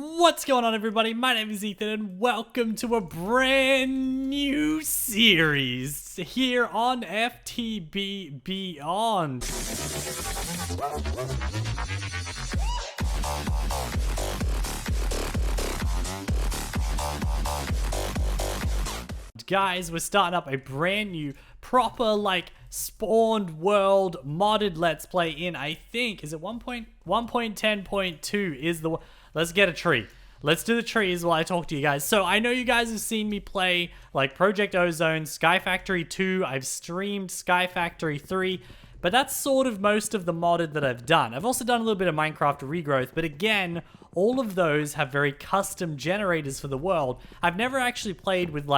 What's going on, everybody? My name is Ethan and welcome to a brand new series here on FTB Beyond. Guys, we're starting up a brand new proper spawned world modded let's play in, I think, is it 1.10.2 is the one. Let's get a tree. Let's do the trees while I talk to you guys. So I know you guys have seen me play Project Ozone, Sky Factory 2. I've streamed Sky Factory 3, but that's sort of most of the modded that I've done. I've also done a little bit of Minecraft regrowth, but again, all of those have very custom generators for the world. I've never actually played with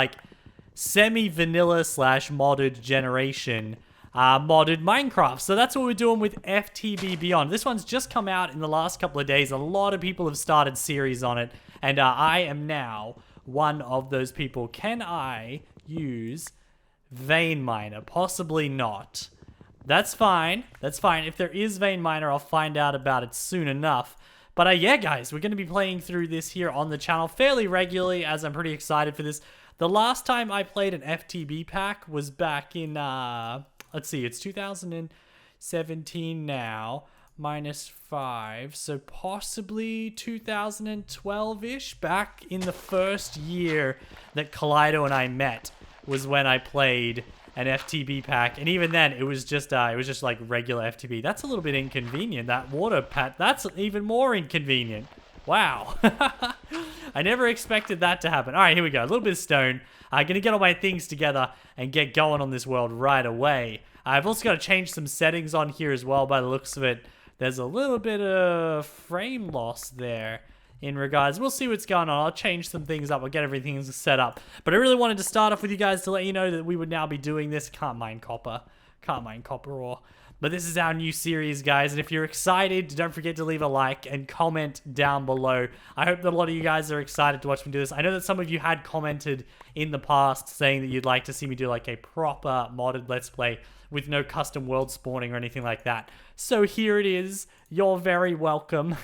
semi-vanilla / modded generation modded Minecraft. So that's what we're doing with FTB Beyond. This one's just come out in the last couple of days. A lot of people have started series on it, and I am now one of those people. Can I use Vein Miner? Possibly not. That's fine. That's fine. If there is Vein Miner, I'll find out about it soon enough. But yeah, guys, we're going to be playing through this here on the channel fairly regularly, as I'm pretty excited for this. The last time I played an FTB pack was back in, let's see, it's 2017 now, -5, so possibly 2012-ish, back in the first year that Kaleido and I met was when I played an FTB pack, and even then it was just like regular FTB. That's a little bit inconvenient. That water pat, that's even more inconvenient. Wow. I never expected that to happen. All right, here we go. A little bit of stone. I'm going to get all my things together and get going on this world right away. I've also got to change some settings on here as well by the looks of it. There's a little bit of frame loss there in regards. We'll see what's going on. I'll change some things up. I'll get everything set up. But I really wanted to start off with you guys to let you know that we would now be doing this. Can't mine copper ore. But this is our new series, guys, and if you're excited, don't forget to leave a like and comment down below. I hope that a lot of you guys are excited to watch me do this. I know that some of you had commented in the past saying that you'd like to see me do a proper modded Let's Play with no custom world spawning or anything like that. So here it is. You're very welcome.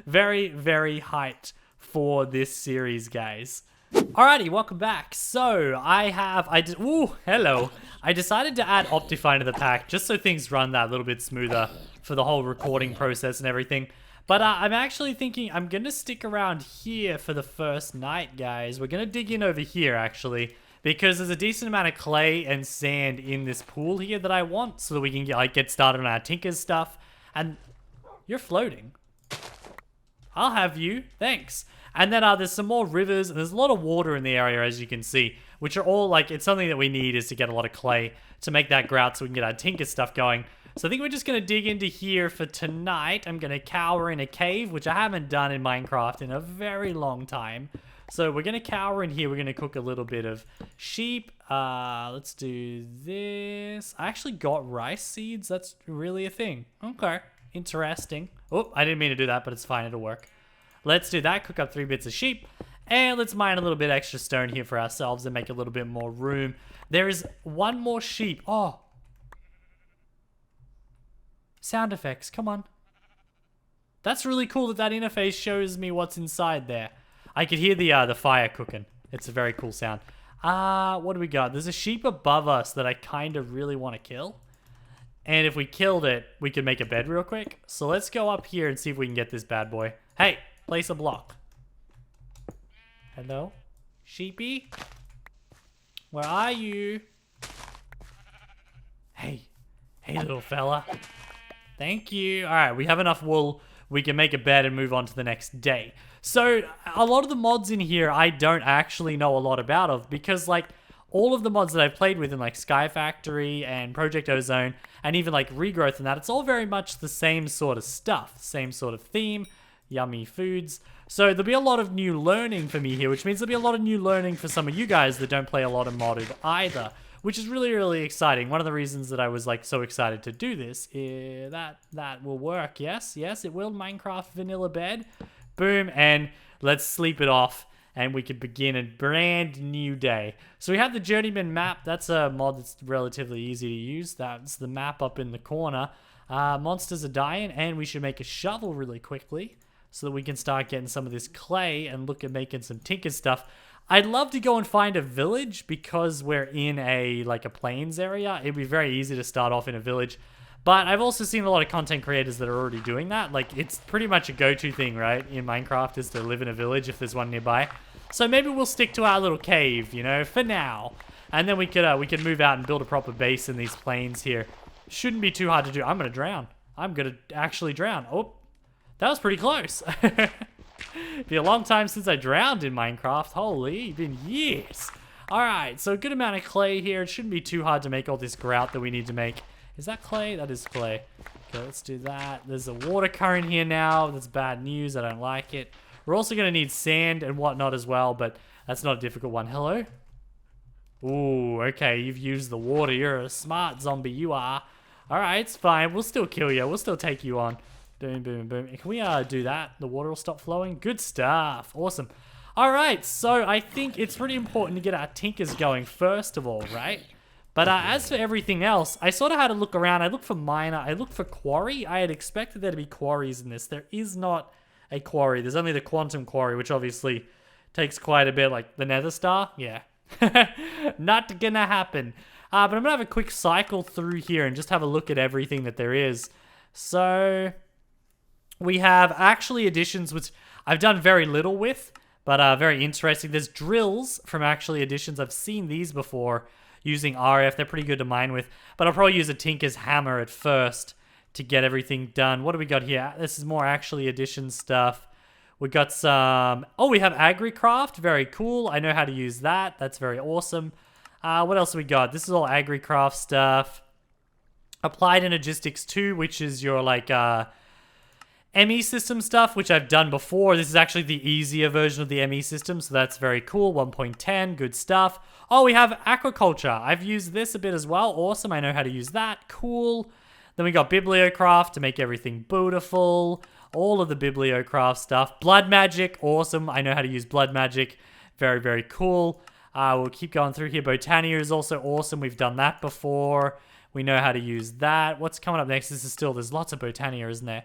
Very, very hyped for this series, guys. Alrighty, welcome back. So, hello. I decided to add Optifine to the pack just so things run that a little bit smoother for the whole recording process and everything. But I'm actually thinking I'm going to stick around here for the first night, guys. We're going to dig in over here, actually, because there's a decent amount of clay and sand in this pool here that I want so that we can get started on our Tinker's stuff. And you're floating. I'll have you. Thanks. And then there's some more rivers, and there's a lot of water in the area, as you can see, which are all, it's something that we need is to get a lot of clay to make that grout so we can get our Tinker stuff going. So I think we're just going to dig into here for tonight. I'm going to cower in a cave, which I haven't done in Minecraft in a very long time. So we're going to cower in here. We're going to cook a little bit of sheep. Let's do this. I actually got rice seeds. That's really a thing. Okay. Interesting. Oh, I didn't mean to do that, but it's fine. It'll work. Let's do that, cook up 3 bits of sheep, and let's mine a little bit extra stone here for ourselves and make a little bit more room. There is one more sheep. Oh. Sound effects, come on. That's really cool that interface shows me what's inside there. I could hear the fire cooking. It's a very cool sound. What do we got? There's a sheep above us that I kind of really want to kill. And if we killed it, we could make a bed real quick. So let's go up here and see if we can get this bad boy. Hey! Place a block. Hello? Sheepy? Where are you? Hey. Hey, little fella. Thank you. Alright, we have enough wool. We can make a bed and move on to the next day. So, a lot of the mods in here I don't actually know a lot about because, all of the mods that I've played with in, Sky Factory and Project Ozone, and even, Regrowth and that, it's all very much the same sort of stuff. Same sort of theme. Yummy foods. So there'll be a lot of new learning for me here, which means there'll be a lot of new learning for some of you guys that don't play a lot of modded either, which is really, really exciting. One of the reasons that I was so excited to do this is that will work. Yes, it will. Minecraft vanilla bed. Boom, and let's sleep it off and we can begin a brand new day. So we have the Journeyman map. That's a mod that's relatively easy to use. That's the map up in the corner. Monsters are dying, and we should make a shovel really quickly. so that we can start getting some of this clay and look at making some tinker stuff. I'd love to go and find a village because we're in a plains area. It'd be very easy to start off in a village. But I've also seen a lot of content creators that are already doing that. Like, it's pretty much a go-to thing, right, in Minecraft, is to live in a village if there's one nearby. So maybe we'll stick to our little cave, you know, for now. And then we could move out and build a proper base in these plains here. Shouldn't be too hard to do. I'm going to drown. I'm going to actually drown. Oh, that was pretty close. Be a long time since I drowned in Minecraft. Holy, been years. All right, so a good amount of clay here. It shouldn't be too hard to make all this grout that we need to make. Is that clay? That is clay. Okay, let's do that. There's a water current here now. That's bad news. I don't like it. We're also going to need sand and whatnot as well, but that's not a difficult one. Hello? Ooh, okay, you've used the water. You're a smart zombie, you are. All right, it's fine. We'll still kill you. We'll still take you on. Boom, boom, boom. Can we do that? The water will stop flowing. Good stuff. Awesome. All right, so I think it's pretty important to get our tinkers going first of all, right? But as for everything else, I sort of had to look around. I looked for miner. I looked for quarry. I had expected there to be quarries in this. There is not a quarry. There's only the quantum quarry, which obviously takes quite a bit, like the nether star. Yeah. Not gonna happen. But I'm gonna have a quick cycle through here and just have a look at everything that there is. So we have actually additions, which I've done very little with, but very interesting. There's drills from actually additions. I've seen these before using RF. They're pretty good to mine with, but I'll probably use a tinker's hammer at first to get everything done. What do we got here? This is more actually addition stuff. We got some... Oh, we have AgriCraft. Very cool. I know how to use that. That's very awesome. What else we got? This is all AgriCraft stuff. Applied Energistics 2, which is your, ME system stuff, which I've done before. This is actually the easier version of the ME system, so that's very cool. 1.10, good stuff. Oh, we have aquaculture. I've used this a bit as well. Awesome. I know how to use that. Cool. Then we got Bibliocraft to make everything beautiful. All of the Bibliocraft stuff. Blood magic. Awesome. I know how to use blood magic. Very, very cool. We'll keep going through here. Botania is also awesome. We've done that before. We know how to use that. What's coming up next? There's lots of Botania, isn't there?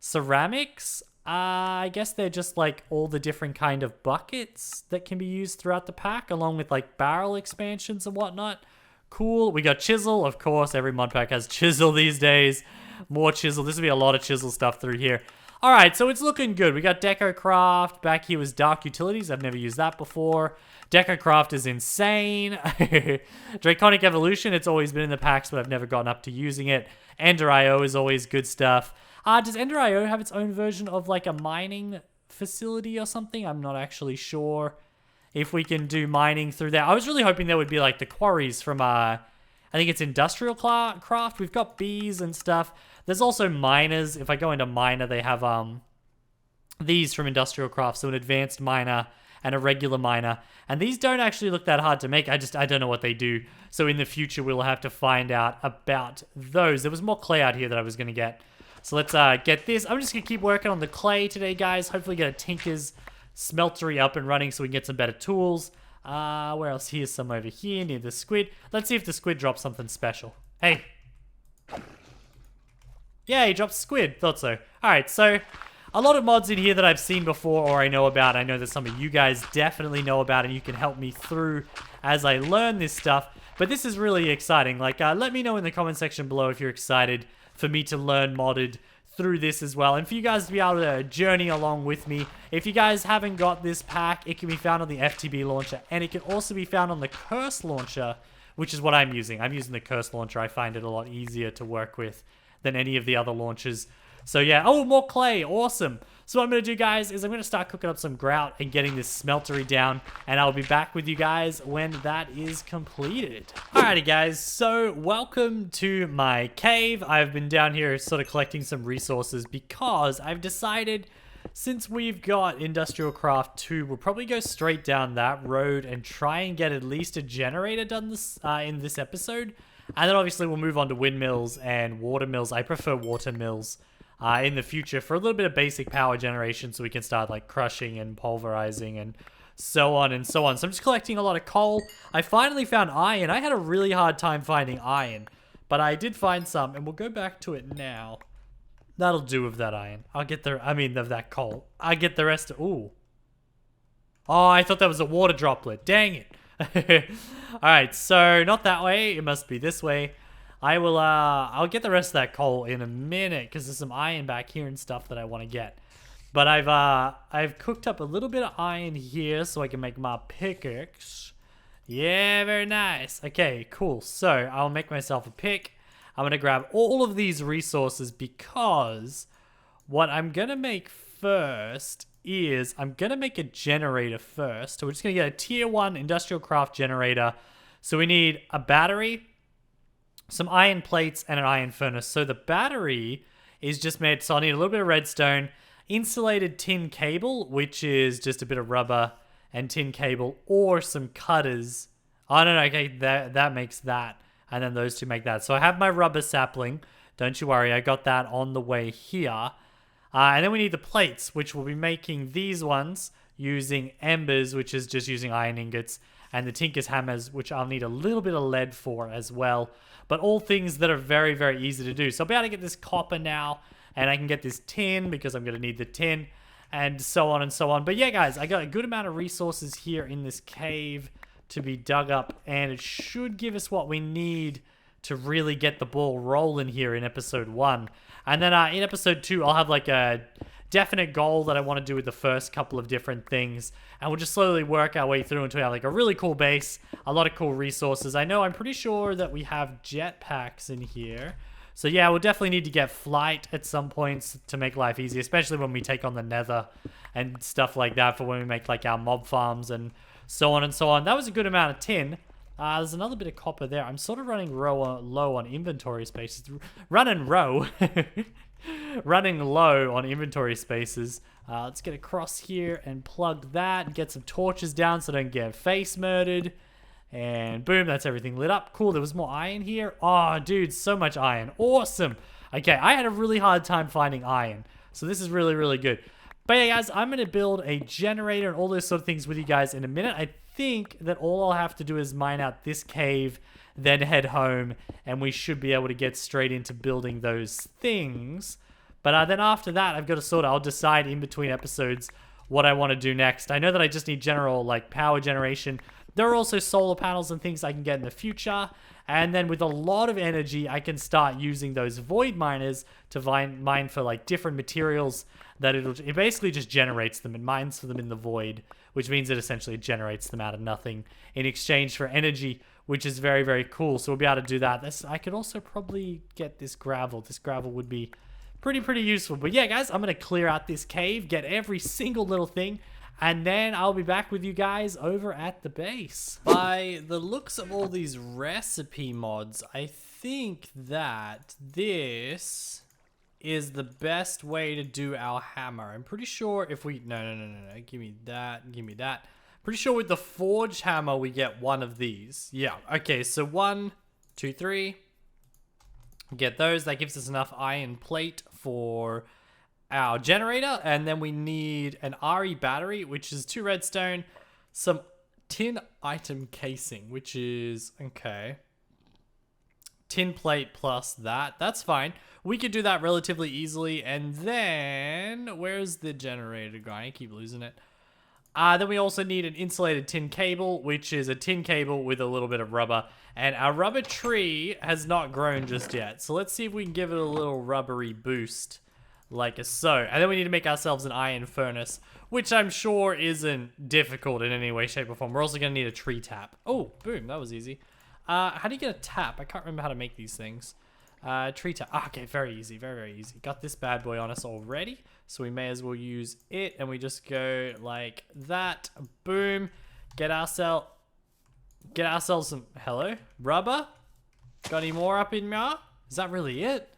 Ceramics, I guess they're just like all the different kind of buckets that can be used throughout the pack, along with like barrel expansions and whatnot. Cool. We got chisel, of course. Every mod pack has chisel these days. More chisel. This will be a lot of chisel stuff through here. All right, so it's looking good. We got DecoCraft. Back here was Dark Utilities. I've never used that before. DecoCraft is insane. Draconic Evolution, it's always been in the packs, but I've never gotten up to using it. Ender.io is always good stuff. Does Ender.io have its own version of like a mining facility or something? I'm not actually sure if we can do mining through there. I was really hoping there would be like the quarries from, I think it's Industrial Craft. We've got bees and stuff. There's also miners. If I go into miner, they have these from Industrial Craft. So an advanced miner and a regular miner. And these don't actually look that hard to make. I don't know what they do. So in the future, we'll have to find out about those. There was more clay out here that I was going to get. So let's get this. I'm just going to keep working on the clay today, guys. Hopefully get a Tinker's smeltery up and running so we can get some better tools. Where else? Here's some over here near the squid. Let's see if the squid drops something special. Hey. Yeah, he drops squid. Thought so. Alright, so a lot of mods in here that I've seen before or I know about. I know that some of you guys definitely know about and you can help me through as I learn this stuff. But this is really exciting. Like, let me know in the comment section below if you're excited for me to learn modded through this as well, and for you guys to be able to journey along with me. If you guys haven't got this pack, it can be found on the FTB launcher, and it can also be found on the Curse launcher, which is what I'm using. I'm using the Curse launcher. I find it a lot easier to work with than any of the other launchers. So yeah, oh, more clay, awesome. So what I'm going to do, guys, is I'm going to start cooking up some grout and getting this smeltery down, and I'll be back with you guys when that is completed. Alrighty, guys, so welcome to my cave. I've been down here sort of collecting some resources because I've decided, since we've got Industrial Craft 2, we'll probably go straight down that road and try and get at least a generator done this in this episode. And then obviously we'll move on to windmills and water mills. I prefer water mills in the future for a little bit of basic power generation so we can start like crushing and pulverizing and so on and so on. So I'm just collecting a lot of coal. I finally found iron. I had a really hard time finding iron, but I did find some, and we'll go back to it now. That'll do with that iron. I'll get the, I mean, of that coal. I'll get the rest of, ooh. Oh, I thought that was a water droplet. Dang it. Alright, so not that way. It must be this way. I'll get the rest of that coal in a minute because there's some iron back here and stuff that I want to get. But I've cooked up a little bit of iron here so I can make my pickaxe. Yeah, very nice. Okay, cool. So I'll make myself a pick. I'm going to grab all of these resources because what I'm going to make first is I'm going to make a generator first. So we're just going to get a tier 1 industrial craft generator. So we need a battery, some iron plates, and an iron furnace. So the battery is just made, so I need a little bit of redstone, insulated tin cable, which is just a bit of rubber and tin cable, or some cutters. Oh, no, okay, that makes that. And then those two make that. So I have my rubber sapling. Don't you worry, I got that on the way here. And then we need the plates, which we'll be making these ones using embers, which is just using iron ingots, and the tinker's hammers, which I'll need a little bit of lead for as well. But all things that are very, very easy to do. So I'll be able to get this copper now, and I can get this tin because I'm going to need the tin, and so on and so on. But yeah, guys, I got a good amount of resources here in this cave to be dug up, and it should give us what we need to really get the ball rolling here in episode 1. And then in episode 2, I'll have like a definite goal that I want to do with the first couple of different things, and we'll just slowly work our way through until we have like a really cool base, a lot of cool resources. I'm pretty sure that we have jetpacks in here. So yeah, we'll definitely need to get flight at some points to make life easy, especially when we take on the nether and stuff like that for when we make like our mob farms and so on and so on. That was a good amount of tin. There's another bit of copper there. I'm sort of running low on inventory spaces. Running low on inventory spaces. Let's get across here and plug that and get some torches down so I don't get face murdered. And boom, that's everything lit up. Cool, there was more iron here. Oh, dude, so much iron. Awesome. Okay, I had a really hard time finding iron. So this is really, really good. But yeah, guys, I'm going to build a generator and all those sort of things with you guys in a minute. I think that all I'll have to do is mine out this cave, then head home, and we should be able to get straight into building those things. But then after that, I've got to I'll decide in between episodes what I want to do next. I know that I just need general, like, power generation. There are also solar panels and things I can get in the future. And then with a lot of energy, I can start using those void miners to mine for, like, different materials that it basically just generates them and mines for them in the void, which means it essentially generates them out of nothing in exchange for energy, which is very, very cool. So we'll be able to do that. I could also probably get this gravel. This gravel would be pretty useful. But yeah, guys, I'm going to clear out this cave, get every single little thing, and then I'll be back with you guys over at the base. By the looks of all these recipe mods, I think that this is the best way to do our hammer. I'm pretty sure if we... No. Give me that. Give me that. Pretty sure with the forged hammer, we get one of these. Yeah. Okay, so 1, 2, 3. Get those. That gives us enough iron plate for our generator. And then we need an RE battery, which is 2 redstone, some tin item casing, which is... Okay. Tin plate plus that. That's fine. We could do that relatively easily. And then... Where's the generator going? I keep losing it. Then we also need an insulated tin cable, which is a tin cable with a little bit of rubber. And our rubber tree has not grown just yet. So let's see if we can give it a little rubbery boost. Like so. And then we need to make ourselves an iron furnace, which I'm sure isn't difficult in any way, shape, or form. We're also going to need a tree tap. Oh, boom. That was easy. How do you get a tap? I can't remember how to make these things. Tree tap. Okay, very easy. Very easy. Got this bad boy on us already. So we may as well use it. And we just go like that. Boom. Get ourselves some... Hello? Rubber? Got any more up in there? Is that really it?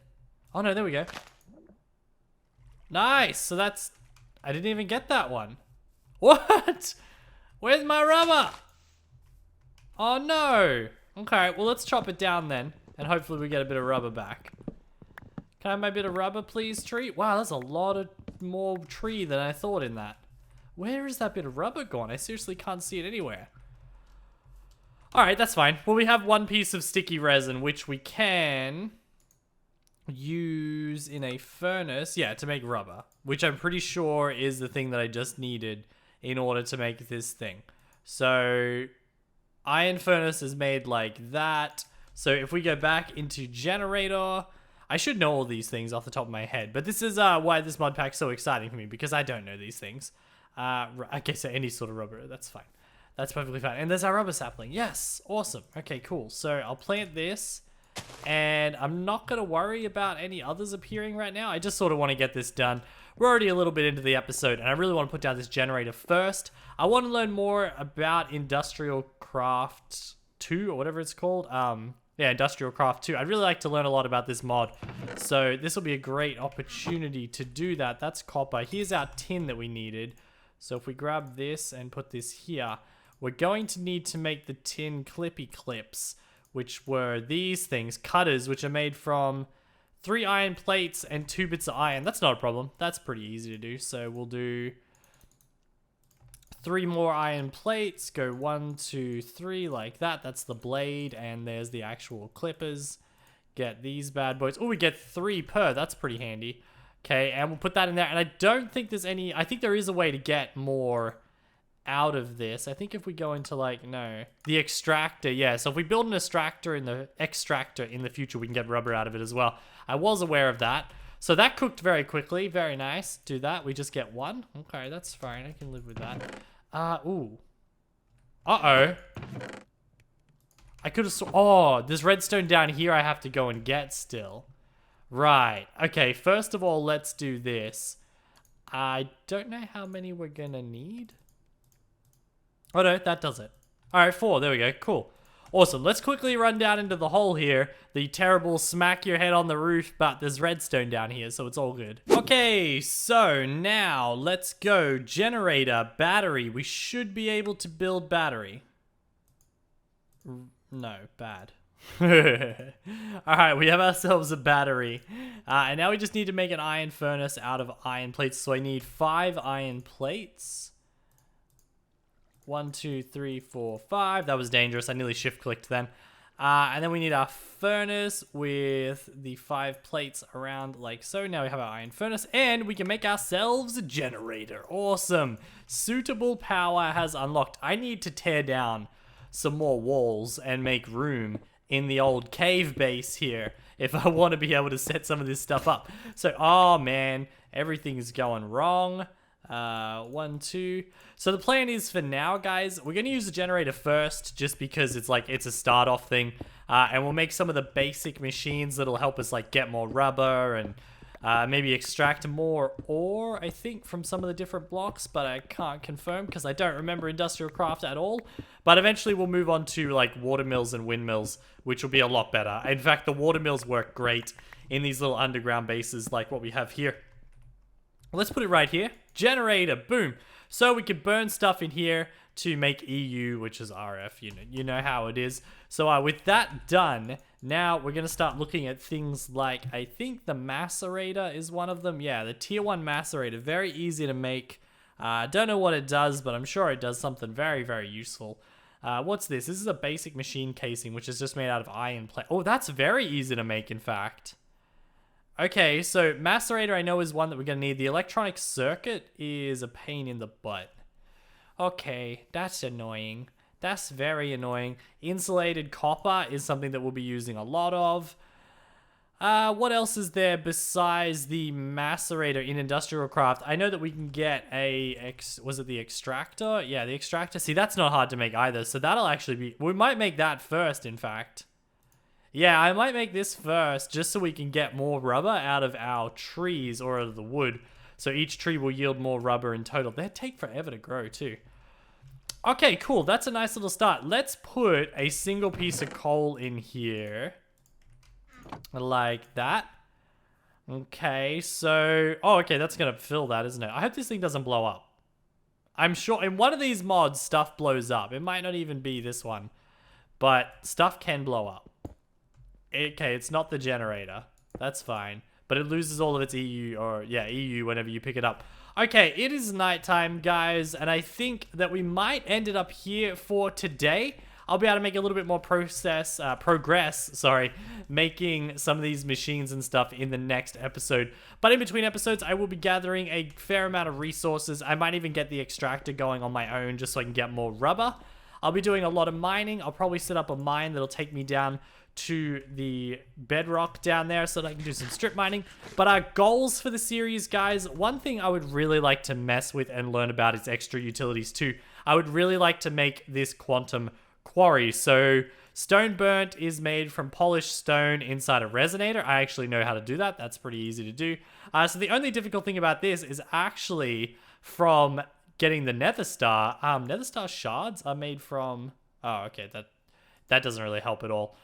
Oh, no. There we go. Nice. So that's... I didn't even get that one. What? Where's my rubber? Oh, no. Okay, well, let's chop it down then. And hopefully we get a bit of rubber back. Can I have my bit of rubber, please, tree? Wow, that's a lot of more tree than I thought in that. Where is that bit of rubber gone? I seriously can't see it anywhere. Alright, that's fine. Well, we have one piece of sticky resin, which we can use in a furnace, yeah, to make rubber, which I'm pretty sure is the thing that I just needed in order to make this thing. So iron furnace is made like that. So if we go back into generator, I should know all these things off the top of my head, but this is why this mod pack's so exciting for me, because I don't know these things. I guess any sort of rubber, that's fine. That's perfectly fine. And there's our rubber sapling. Yes, awesome. Okay, cool. So I'll plant this, and I'm not going to worry about any others appearing right now. I just sort of want to get this done. We're already a little bit into the episode, and I really want to put down this generator first. I want to learn more about Industrial Craft 2, or whatever it's called. Yeah, Industrial Craft 2. I'd really like to learn a lot about this mod. So this will be a great opportunity to do that. That's copper. Here's our tin that we needed. So if we grab this and put this here, we're going to need to make the tin clippy clips, which were these things, cutters, which are made from 3 iron plates and 2 bits of iron. That's not a problem. That's pretty easy to do. So we'll do 3 more iron plates, go 1, 2, 3 like that. That's the blade, and there's the actual clippers. Get these bad boys. Oh, we get 3 per. That's pretty handy. Okay, and we'll put that in there. And I don't think there's any... I think there is a way to get more out of this. I think if we go into, like, no, the extractor. Yeah, so if we build an extractor in the future, we can get rubber out of it as well. I was aware of that. So that cooked very quickly. Very nice. Do that. We just get 1. Okay, that's fine. I can live with that. Ooh. Uh-oh. I could have... Oh, there's redstone down here I have to go and get still. Right. Okay, first of all, let's do this. I don't know how many we're gonna need. Oh, no, that does it. All right, 4. There we go. Cool. Awesome. Let's quickly run down into the hole here. The terrible smack your head on the roof, but there's redstone down here, so it's all good. Okay, so now let's go. Generator, battery. We should be able to build battery. No, bad. Alright, we have ourselves a battery. And now we just need to make an iron furnace out of iron plates. So I need 5 iron plates. 1, 2, 3, 4, 5. That was dangerous. I nearly shift clicked then. And then we need our furnace with the 5 plates around like so. Now we have our iron furnace, and we can make ourselves a generator. Awesome. Suitable power has unlocked. I need to tear down some more walls and make room in the old cave base here if I want to be able to set some of this stuff up. So, oh man, everything's going wrong. 1, 2. So the plan is for now, guys, we're going to use the generator first just because it's like, it's a start off thing. And we'll make some of the basic machines that'll help us like get more rubber and maybe extract more ore, I think, from some of the different blocks, but I can't confirm because I don't remember Industrial Craft at all. But eventually we'll move on to like water mills and windmills, which will be a lot better. In fact, the water mills work great in these little underground bases like what we have here. Let's put it right here. Generator, boom. So we can burn stuff in here to make EU, which is RF, you know how it is. So with that done, now we're going to start looking at things like, I think the macerator is one of them. Yeah, the tier 1 macerator, very easy to make. Don't know what it does, but I'm sure it does something very, very useful. What's this? This is a basic machine casing, which is just made out of iron plate. Oh, that's very easy to make, in fact. Okay, so macerator I know is one that we're going to need. The electronic circuit is a pain in the butt. Okay, that's annoying. That's very annoying. Insulated copper is something that we'll be using a lot of. What else is there besides the macerator in Industrial Craft? I know that we can get was it the extractor? Yeah, the extractor. See, that's not hard to make either. So that'll actually be... We might make that first, in fact. Yeah, I might make this first just so we can get more rubber out of our trees or out of the wood. So each tree will yield more rubber in total. They take forever to grow too. Okay, cool. That's a nice little start. Let's put a single piece of coal in here. Like that. Okay, so... Oh, okay, that's going to fill that, isn't it? I hope this thing doesn't blow up. I'm sure in one of these mods, stuff blows up. It might not even be this one. But stuff can blow up. Okay, it's not the generator. That's fine. But it loses all of its EU, or yeah, EU whenever you pick it up. Okay, it is nighttime, guys, and I think that we might end it up here for today. I'll be able to make a little bit more progress, sorry, making some of these machines and stuff in the next episode. But in between episodes, I will be gathering a fair amount of resources. I might even get the extractor going on my own just so I can get more rubber. I'll be doing a lot of mining. I'll probably set up a mine that'll take me down to the bedrock down there so that I can do some strip mining. But our goals for the series, guys, one thing I would really like to mess with and learn about is extra utilities too. I would really like to make this quantum quarry. So stone burnt is made from polished stone inside a resonator. I actually know how to do that. That's pretty easy to do. So the only difficult thing about this is actually from getting the nether star. Nether star shards are made from... Oh, okay. That doesn't really help at all.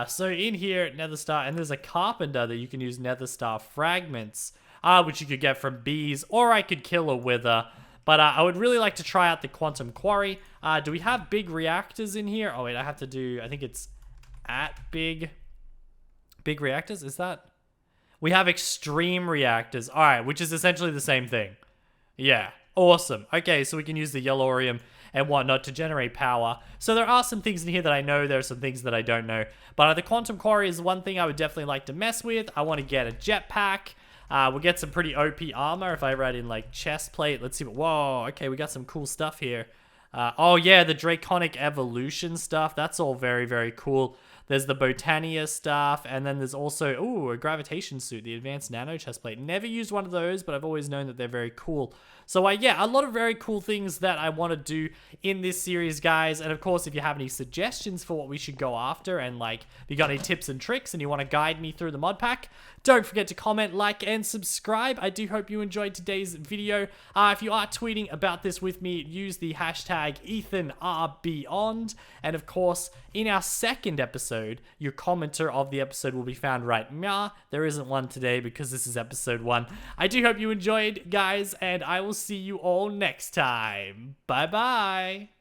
So in here, nether star, and there's a carpenter that you can use nether star fragments, which you could get from bees, or I could kill a wither. But I would really like to try out the quantum quarry. Do we have big reactors in here? Oh wait, I have to do, I think it's at big reactors. Is that? We have extreme reactors. All right, which is essentially the same thing. Yeah. Awesome. Okay, so we can use the yellorium and whatnot to generate power. So there are some things in here that I know. There are some things that I don't know. But the quantum quarry is one thing I would definitely like to mess with. I want to get a jetpack. We'll get some pretty OP armor if I write in like chest plate. Let's see what... Whoa, okay, we got some cool stuff here. Oh yeah, the draconic evolution stuff. That's all very, very cool. There's the Botania stuff, and then there's also, ooh, a gravitation suit, the advanced nano chest plate. Never used one of those, but I've always known that they're very cool. So yeah, a lot of very cool things that I want to do in this series, guys. And of course, if you have any suggestions for what we should go after, and like, if you got any tips and tricks and you want to guide me through the mod pack, don't forget to comment, like, and subscribe. I do hope you enjoyed today's video. If you are tweeting about this with me, use the hashtag EthanRBeyond. And of course, in our second episode, your commenter of the episode will be found right now. There isn't one today because this is episode 1. I do hope you enjoyed, guys, and I will see you all next time. Bye-bye.